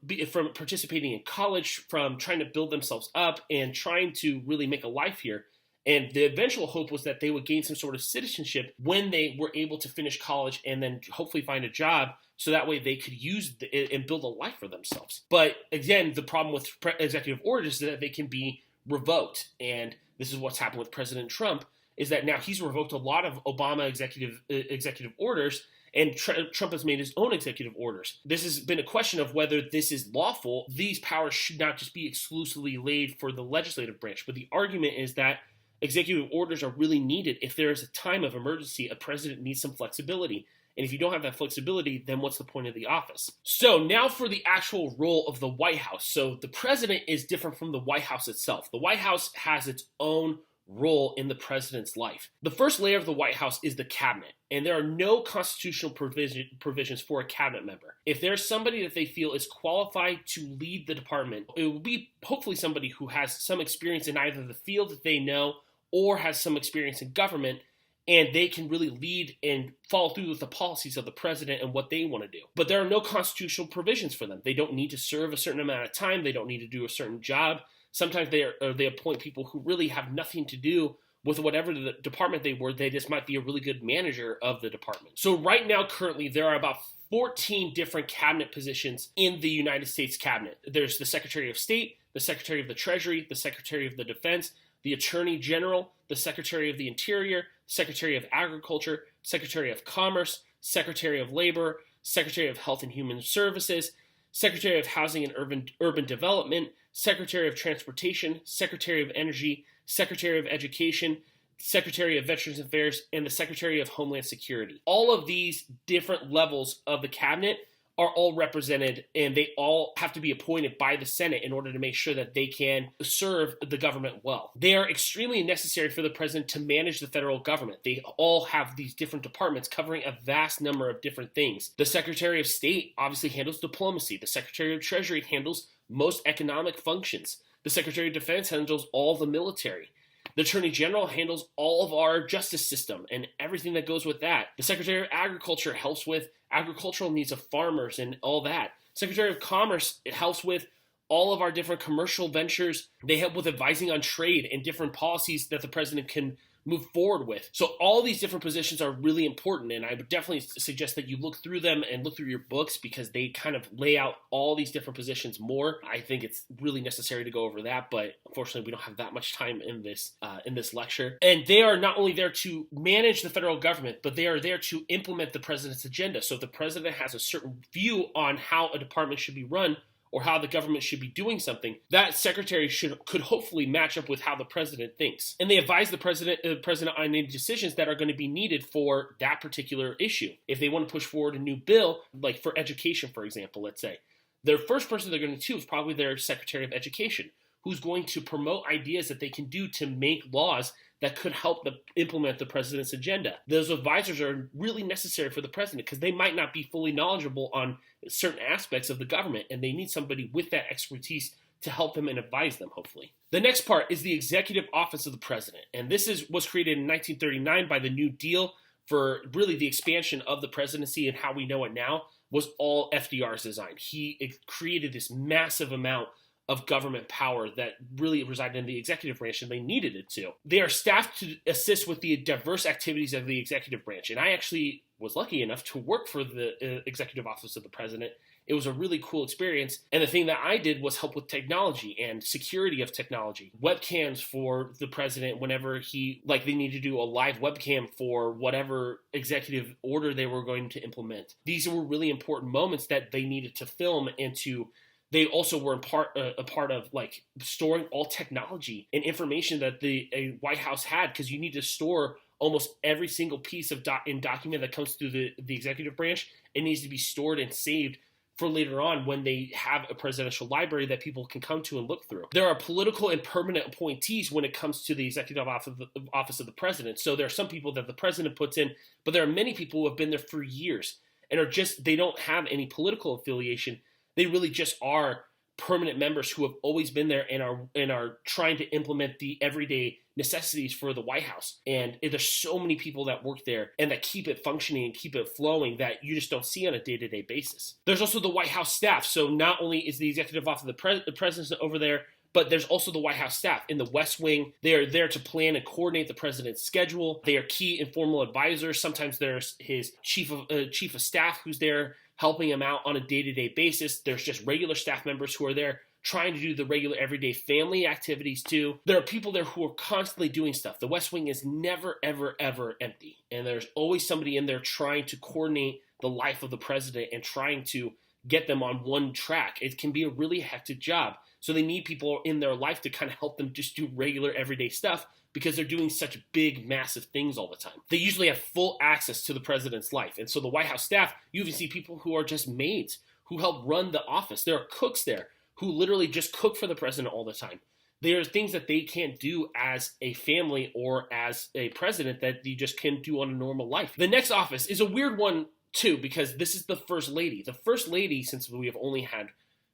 participating in college, from trying to build themselves up and trying to really make a life here. And the eventual hope was that they would gain some sort of citizenship when they were able to finish college and then hopefully find a job so that way they could use it and build a life for themselves. But again, the problem with executive orders is that they can be revoked. And this is what's happened with President Trump, is that now he's revoked a lot of Obama executive orders, and Trump has made his own executive orders. This has been a question of whether this is lawful. These powers should not just be exclusively laid for the legislative branch, but the argument is that executive orders are really needed. If there is a time of emergency, a president needs some flexibility. And if you don't have that flexibility, then what's the point of the office? So now for the actual role of the White House. So the president is different from the White House itself. The White House has its own role in the president's life. The first layer of the White House is the cabinet, and there are no constitutional provisions for a cabinet member. If there's somebody that they feel is qualified to lead the department, it will be hopefully somebody who has some experience in either the field that they know or has some experience in government, and they can really lead and follow through with the policies of the president and what they want to do. But there are no constitutional provisions for them. They don't need to serve a certain amount of time. They don't need to do a certain job. Sometimes they appoint people who really have nothing to do with whatever the department they were. They just might be a really good manager of the department. So right now, currently, there are about 14 different cabinet positions in the United States cabinet. There's the Secretary of State, the Secretary of the Treasury, the Secretary of the Defense, the Attorney General, the Secretary of the Interior, Secretary of Agriculture, Secretary of Commerce, Secretary of Labor, Secretary of Health and Human Services, Secretary of Housing and Urban Development, Secretary of Transportation, Secretary of Energy, Secretary of Education, Secretary of Veterans Affairs, and the Secretary of Homeland Security. All of these different levels of the cabinet are all represented, and they all have to be appointed by the Senate in order to make sure that they can serve the government well. They are extremely necessary for the president to manage the federal government. They all have these different departments covering a vast number of different things. The Secretary of State obviously handles diplomacy. The Secretary of Treasury handles most economic functions. The Secretary of Defense handles all the military. The Attorney General handles all of our justice system and everything that goes with that. The Secretary of Agriculture helps with agricultural needs of farmers and all that. Secretary of Commerce helps with all of our different commercial ventures. They help with advising on trade and different policies that the president can move forward with. So all these different positions are really important, and I would definitely suggest that you look through them and look through your books because they kind of lay out all these different positions more. I think it's really necessary to go over that, but unfortunately we don't have that much time in this lecture. And they are not only there to manage the federal government, but they are there to implement the president's agenda. So if the president has a certain view on how a department should be run, or how the government should be doing something, that secretary could hopefully match up with how the president thinks. And they advise the president on any decisions that are going to be needed for that particular issue. If they want to push forward a new bill, like for education, for example, let's say, their first person they're going to is probably their Secretary of Education, who's going to promote ideas that they can do to make laws that could help implement the president's agenda. Those advisors are really necessary for the president because they might not be fully knowledgeable on certain aspects of the government, and they need somebody with that expertise to help them and advise them, hopefully. The next part is the Executive Office of the President, and this was created in 1939 by the New Deal for really the expansion of the presidency, and how we know it now was all FDR's design. He created this massive amount of government power that really resided in the executive branch, and they needed it to. They are staffed to assist with the diverse activities of the executive branch, and I actually was lucky enough to work for the Executive Office of the President. It was a really cool experience, and the thing that I did was help with technology and security of technology. Webcams for the president whenever they need to do a live webcam for whatever executive order they were going to implement. These were really important moments that they needed to film and to. They also were a part of like storing all technology and information that the White House had, because you need to store almost every single piece of document that comes through the executive branch. It needs to be stored and saved for later on when they have a presidential library that people can come to and look through. There are political and permanent appointees when it comes to the Executive Office of the President. So there are some people that the president puts in, but there are many people who have been there for years and they don't have any political affiliation. They really just are permanent members who have always been there and are trying to implement the everyday necessities for the White House. And there's so many people that work there and that keep it functioning and keep it flowing that you just don't see on a day-to-day basis. There's also the White House staff. So not only is the Executive Office of the President over there, but there's also the White House staff. In the West Wing, they are there to plan and coordinate the president's schedule. They are key informal advisors. Sometimes there's his chief of staff who's there helping him out on a day-to-day basis. There's just regular staff members who are there trying to do the regular everyday family activities too. There are people there who are constantly doing stuff. The West Wing is never, ever, ever empty. And there's always somebody in there trying to coordinate the life of the president and trying to get them on one track. It can be a really hectic job. So they need people in their life to kind of help them just do regular everyday stuff because they're doing such big, massive things all the time. They usually have full access to the president's life. And so the White House staff, you even see people who are just maids who help run the office. There are cooks there who literally just cook for the president all the time. There are things that they can't do as a family or as a president that you just can't do on a normal life. The next office is a weird one too, because this is the First Lady. The First Lady, since we have only had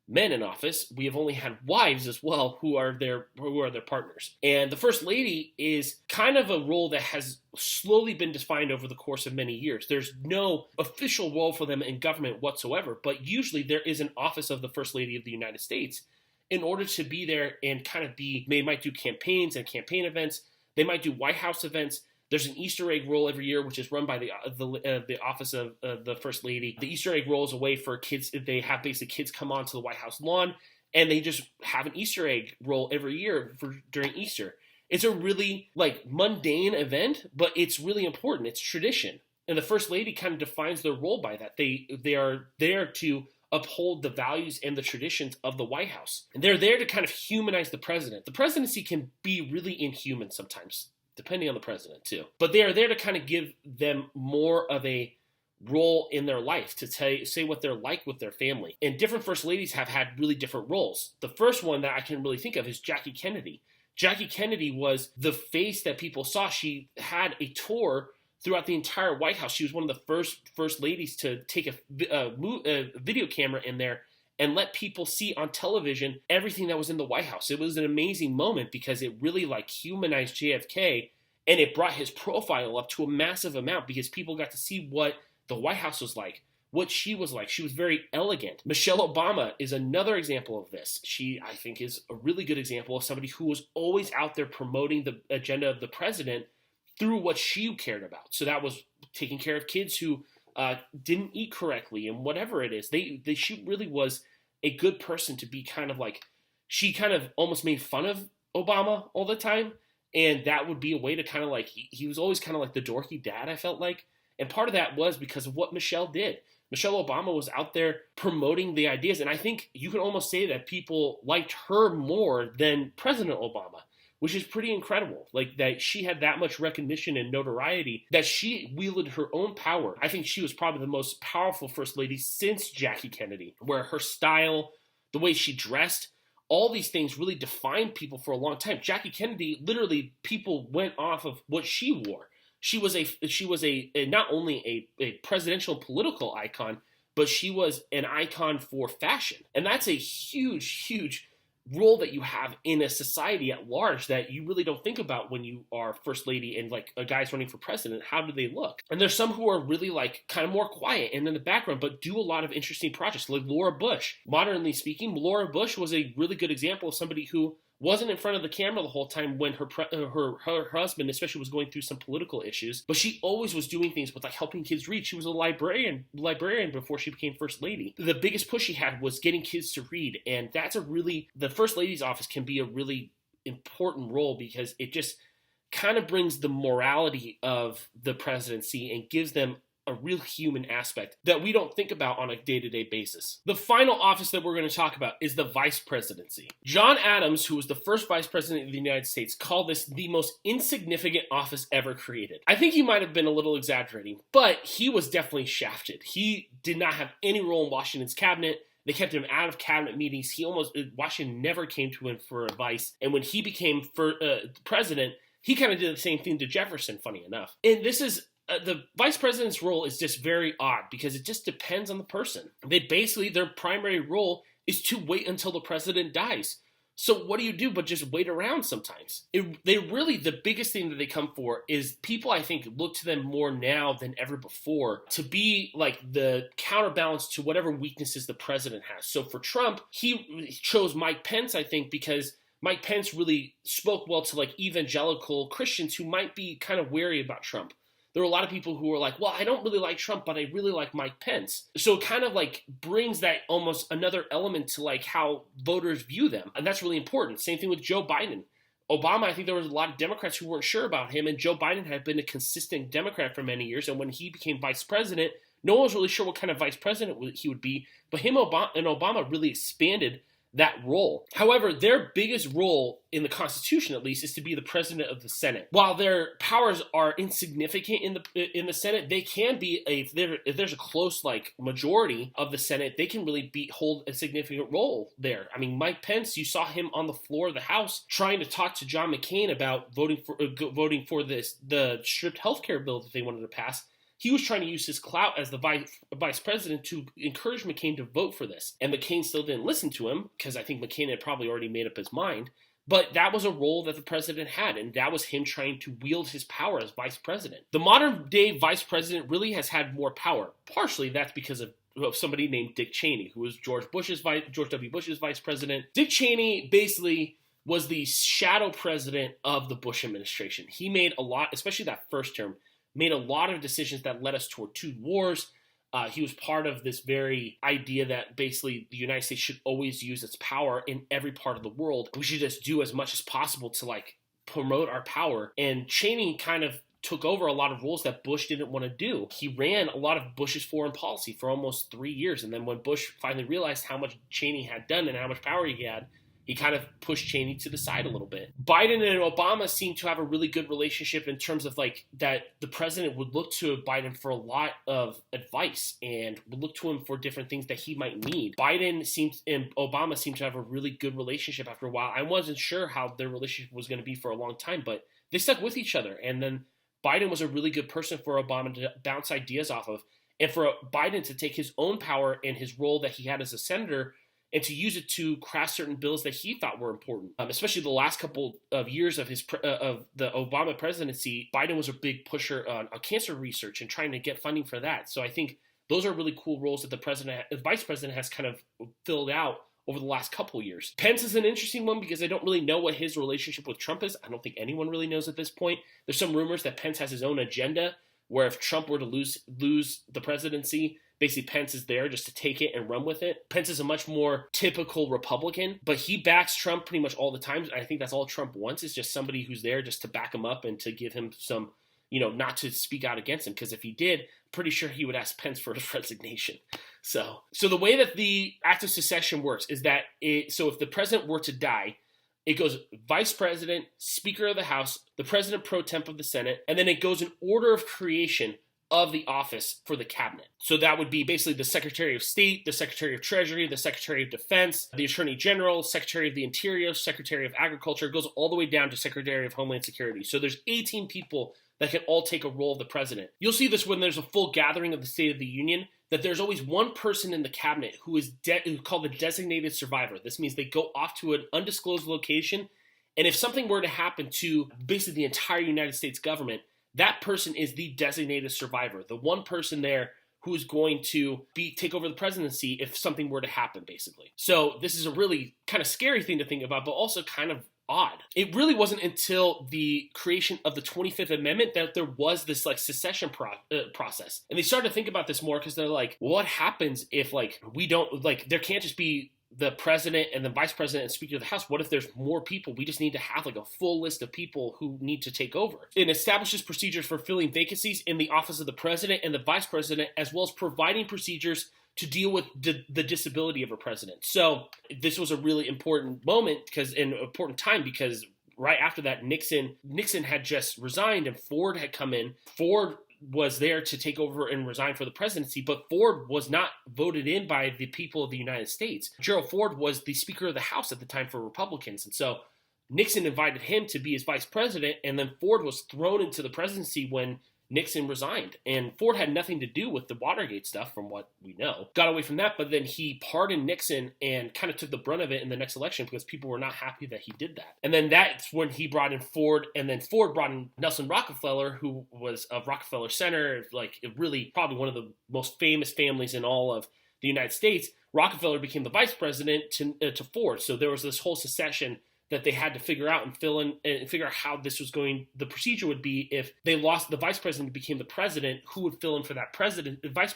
men in office, we have only had wives as well who are their partners. And the First Lady is kind of a role that has slowly been defined over the course of many years. There's no official role for them in government whatsoever, but usually there is an office of the First Lady of the United States in order to be there and kind of they might do campaigns and campaign events. They might do White House events. There's an Easter egg roll every year, which is run by the office of the First Lady. The Easter egg roll is a way for kids. They have basically kids come onto the White House lawn, and they just have an Easter egg roll every year during Easter. It's a really mundane event, but it's really important. It's tradition, and the First Lady kind of defines their role by that. They are there to uphold the values and the traditions of the White House, and they're there to kind of humanize the president. The presidency can be really inhuman sometimes, depending on the president too. But they are there to kind of give them more of a role in their life, to say what they're like with their family. And different first ladies have had really different roles. The first one that I can really think of is Jackie Kennedy. Jackie Kennedy was the face that people saw. She had a tour throughout the entire White House. She was one of the first ladies to take a video camera in there and let people see on television everything that was in the White House. It was an amazing moment because it really like humanized JFK, and it brought his profile up to a massive amount because people got to see what the White House was like, what she was like. She was very elegant. Michelle Obama is another example of this. She, I think, is a really good example of somebody who was always out there promoting the agenda of the president through what she cared about. So that was taking care of kids who didn't eat correctly and whatever it is. She really was a good person to be kind of like, she kind of almost made fun of Obama all the time. And that would be a way to kind of like, he was always kind of like the dorky dad, I felt like. And part of that was because of what Michelle did. Michelle Obama was out there promoting the ideas. And I think you can almost say that people liked her more than President Obama, which is pretty incredible. Like that she had that much recognition and notoriety that she wielded her own power. I think she was probably the most powerful first lady since Jackie Kennedy, where her style, the way she dressed, all these things really defined people for a long time. Jackie Kennedy, literally, people went off of what she wore. She was a not only a presidential political icon, but she was an icon for fashion. And that's a huge, huge role that you have in a society at large that you really don't think about when you are first lady and like a guy's running for president. How do they look? And there's some who are really like kind of more quiet and in the background, but do a lot of interesting projects, like Laura Bush. Modernly speaking, Laura Bush was a really good example of somebody who wasn't in front of the camera the whole time when her husband especially was going through some political issues, but she always was doing things with like helping kids read. She was a librarian before she became first lady. The biggest push she had was getting kids to read, and that's the first lady's office can be a really important role because it just kind of brings the morality of the presidency and gives them a real human aspect that we don't think about on a day-to-day basis. The final office that we're going to talk about is the vice presidency. John Adams, who was the first vice president of the United States, called this the most insignificant office ever created. I think he might have been a little exaggerating, but he was definitely shafted. He did not have any role in Washington's cabinet. They kept him out of cabinet meetings. Washington never came to him for advice. And when he became president, he kind of did the same thing to Jefferson, funny enough. And this is the vice president's role is just very odd because it just depends on the person. Their primary role is to wait until the president dies. So what do you do but just wait around sometimes? The biggest thing that they come for is people, I think, look to them more now than ever before to be like the counterbalance to whatever weaknesses the president has. So for Trump, he chose Mike Pence, I think, because Mike Pence really spoke well to like evangelical Christians who might be kind of wary about Trump. There were a lot of people who were like, well, I don't really like Trump, but I really like Mike Pence. So it kind of like brings that almost another element to like how voters view them. And that's really important. Same thing with Joe Biden. Obama, I think there was a lot of Democrats who weren't sure about him. And Joe Biden had been a consistent Democrat for many years. And when he became vice president, no one was really sure what kind of vice president he would be. But him and Obama really expanded that role. However, their biggest role in the Constitution, at least, is to be the president of the Senate. While their powers are insignificant in the Senate, they can be if there's a close like majority of the Senate, they can really hold a significant role there. I mean, Mike Pence, you saw him on the floor of the House trying to talk to John McCain about voting for the strict healthcare bill that they wanted to pass. He was trying to use his clout as the vice president to encourage McCain to vote for this. And McCain still didn't listen to him because I think McCain had probably already made up his mind. But that was a role that the president had, and that was him trying to wield his power as vice president. The modern day vice president really has had more power. Partially that's because of somebody named Dick Cheney, who was George W. Bush's vice president. Dick Cheney basically was the shadow president of the Bush administration. He made a lot, especially that first term, made a lot of decisions that led us toward two wars. He was part of this very idea that basically the United States should always use its power in every part of the world. We should just do as much as possible to like promote our power. And Cheney kind of took over a lot of roles that Bush didn't want to do. He ran a lot of Bush's foreign policy for almost 3 years. And then when Bush finally realized how much Cheney had done and how much power he had, he kind of pushed Cheney to the side a little bit. Biden and Obama seem to have a really good relationship in terms of like that the president would look to Biden for a lot of advice and would look to him for different things that he might need. Biden seems and Obama seem to have a really good relationship after a while. I wasn't sure how their relationship was going to be for a long time, but they stuck with each other. And then Biden was a really good person for Obama to bounce ideas off of, and for Biden to take his own power and his role that he had as a senator and to use it to craft certain bills that he thought were important. Especially the last couple of years of of the Obama presidency, Biden was a big pusher on cancer research and trying to get funding for that. So I think those are really cool roles that the vice president has kind of filled out over the last couple of years. Pence is an interesting one because I don't really know what his relationship with Trump is. I don't think anyone really knows at this point. There's some rumors that Pence has his own agenda, where if Trump were to lose the presidency, basically Pence is there just to take it and run with it. Pence is a much more typical Republican, but he backs Trump pretty much all the time. I think that's all Trump wants, is just somebody who's there just to back him up and to give him some, not to speak out against him. Because if he did, pretty sure he would ask Pence for his resignation. So the way that the act of secession works is that so if the president were to die, it goes vice president, speaker of the House, the president pro temp of the Senate, and then it goes in order of creation of the office for the cabinet. So that would be basically the Secretary of State, the Secretary of Treasury, the Secretary of Defense, the Attorney General, Secretary of the Interior, Secretary of Agriculture. It goes all the way down to Secretary of Homeland Security. So there's 18 people that can all take a role of the president. You'll see this when there's a full gathering of the State of the Union, that there's always one person in the cabinet who is called the designated survivor. This means they go off to an undisclosed location, and if something were to happen to basically the entire United States government, that person is the designated survivor, the one person there who is going to take over the presidency if something were to happen, basically. So this is a really kind of scary thing to think about, but also kind of odd. It really wasn't until the creation of the 25th Amendment that there was this like secession process. And they started to think about this more because they're like, what happens if like we don't, like there can't just be the president and the vice president and speaker of the House? What if there's more people? We just need to have like a full list of people who need to take over. It establishes procedures for filling vacancies in the office of the president and the vice president, as well as providing procedures to deal with the disability of a president. So this was a really important moment an important time because right after that, Nixon had just resigned and Ford had come in. Ford was there to take over and resign for the presidency, but Ford was not voted in by the people of the United States. Gerald Ford was the Speaker of the House at the time for Republicans, and so Nixon invited him to be his vice president, and then Ford was thrown into the presidency when Nixon resigned. And Ford had nothing to do with the Watergate stuff from what we know. Got away from that, but then he pardoned Nixon and kind of took the brunt of it in the next election because people were not happy that he did that. And then that's when he brought in Ford, and then Ford brought in Nelson Rockefeller, who was of Rockefeller Center, like really probably one of the most famous families in all of the United States. Rockefeller became the vice president to Ford. So there was this whole secession that they had to figure out and fill in and figure out how this was going. The procedure would be if they lost the vice president became the president, who would fill in for that vice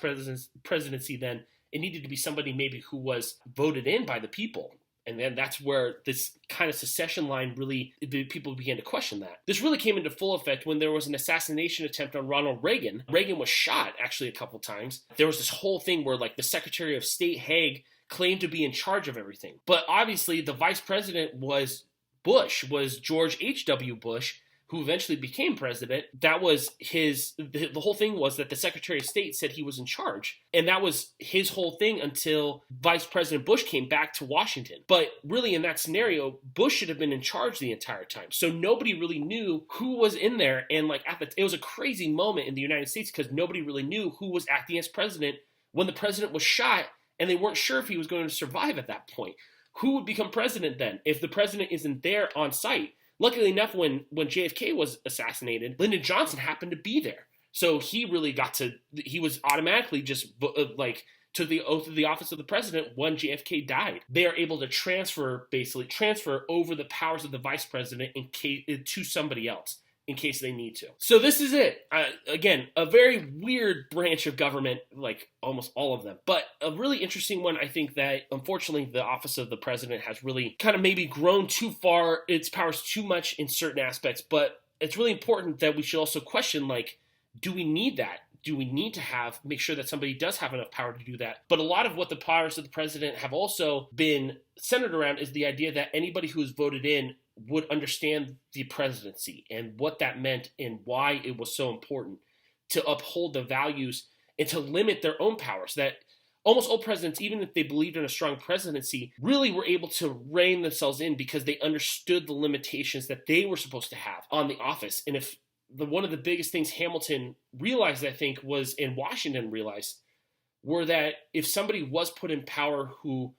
presidency then? It needed to be somebody maybe who was voted in by the people. And then that's where this kind of secession line really, the people began to question that. This really came into full effect when there was an assassination attempt on Ronald Reagan. Reagan was shot actually a couple times. There was this whole thing where like the Secretary of State Haig claimed to be in charge of everything. But obviously the vice president was George H.W. Bush, who eventually became president. That was the whole thing was that the Secretary of State said he was in charge. And that was his whole thing until Vice President Bush came back to Washington. But really in that scenario, Bush should have been in charge the entire time. So nobody really knew who was in there. And like it was a crazy moment in the United States because nobody really knew who was acting as president when the president was shot. And they weren't sure if he was going to survive at that point. Who would become president then if the president isn't there on site? Luckily enough, when JFK was assassinated, Lyndon Johnson happened to be there. So he really he was automatically just took the oath of the office of the president when JFK died. They are able to transfer over the powers of the vice president to somebody else in case they need to. So this is it. Again, a very weird branch of government, like almost all of them, but a really interesting one. I think that unfortunately the office of the president has really kind of maybe grown too far, its powers too much in certain aspects, but it's really important that we should also question, like, do we need that? do we need to have, make sure that somebody does have enough power to do that. But a lot of what the powers of the president have also been centered around is the idea that anybody who is voted in would understand the presidency and what that meant and why it was so important to uphold the values and to limit their own powers. That almost all presidents, even if they believed in a strong presidency, really were able to rein themselves in because they understood the limitations that they were supposed to have on the office. And if one of the biggest things Hamilton realized, I think, was, and Washington realized, were that if somebody was put in power who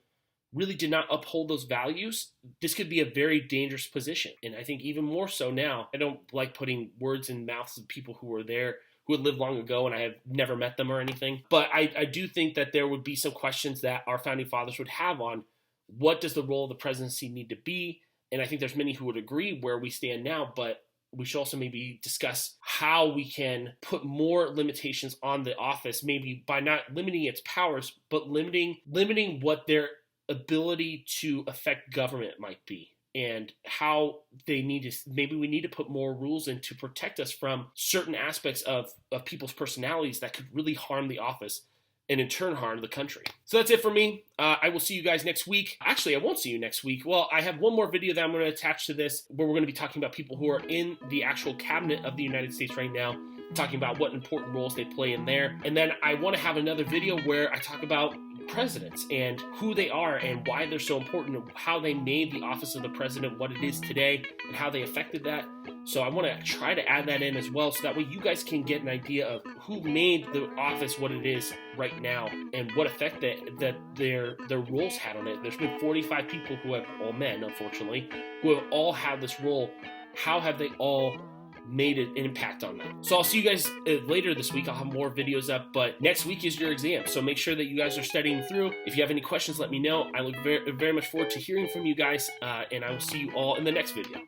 really did not uphold those values, this could be a very dangerous position. And I think even more so now. I don't like putting words in mouths of people who were there, who had lived long ago, and I have never met them or anything. But I do think that there would be some questions that our founding fathers would have on what does the role of the presidency need to be. And I think there's many who would agree where we stand now, but we should also maybe discuss how we can put more limitations on the office, maybe by not limiting its powers, but limiting what their ability to affect government might be, and how they need to, maybe we need to put more rules in to protect us from certain aspects of people's personalities that could really harm the office and in turn harm the country. So that's it for me. I will see you guys next week. Actually, I won't see you next week. Well, I have one more video that I'm going to attach to this where we're going to be talking about people who are in the actual cabinet of the United States right now, talking about what important roles they play in there. And then I want to have another video where I talk about presidents and who they are and why they're so important, and how they made the office of the president what it is today and how they affected that. So I want to try to add that in as well, so that way you guys can get an idea of who made the office what it is right now and what effect that their roles had on it. There's been 45 people who have, all men unfortunately, who have all had this role. How have they all made an impact on that? So I'll see you guys later this week. I'll have more videos up, but next week is your exam, so make sure that you guys are studying through. If you have any questions, let me know. I look very, very much forward to hearing from you guys, and I will see you all in the next video.